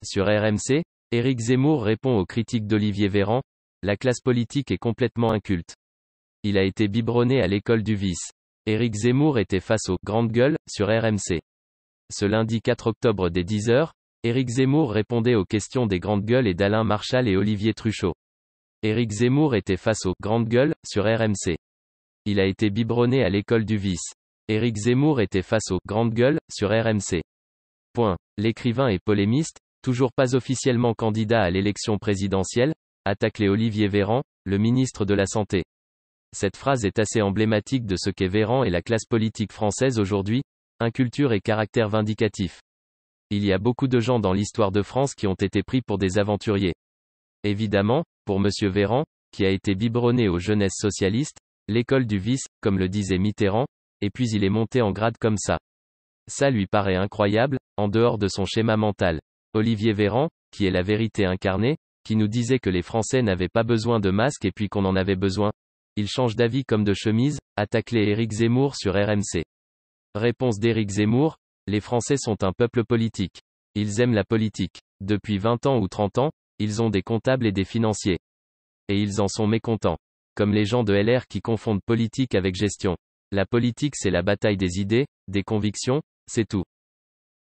Sur RMC, Éric Zemmour répond aux critiques d'Olivier Véran, la classe politique est complètement inculte. Il a été biberonné à l'école du vice. Éric Zemmour était face aux « grandes gueules » sur RMC. Ce lundi 4 octobre dès 10h, Éric Zemmour répondait aux questions des grandes gueules et d'Alain Marchal et Olivier Truchot. Éric Zemmour était face aux « grandes gueules » sur RMC. Il a été biberonné à l'école du vice. Éric Zemmour était face aux « grandes gueules » sur RMC. L'écrivain et polémiste, toujours pas officiellement candidat à l'élection présidentielle, attaque Olivier Véran, le ministre de la Santé. Cette phrase est assez emblématique de ce qu'est Véran et la classe politique française aujourd'hui, inculture et caractère vindicatif. Il y a beaucoup de gens dans l'histoire de France qui ont été pris pour des aventuriers. Évidemment, pour monsieur Véran, qui a été biberonné aux jeunesses socialistes, l'école du vice, comme le disait Mitterrand, et puis il est monté en grade comme ça. Ça lui paraît incroyable, en dehors de son schéma mental. Olivier Véran, qui est la vérité incarnée, qui nous disait que les Français n'avaient pas besoin de masques et puis qu'on en avait besoin. Il change d'avis comme de chemise, attaque Éric Zemmour sur RMC. Réponse d'Éric Zemmour, les Français sont un peuple politique. Ils aiment la politique. Depuis 20 ans ou 30 ans, ils ont des comptables et des financiers. Et ils en sont mécontents. Comme les gens de LR qui confondent politique avec gestion. La politique c'est la bataille des idées, des convictions, c'est tout.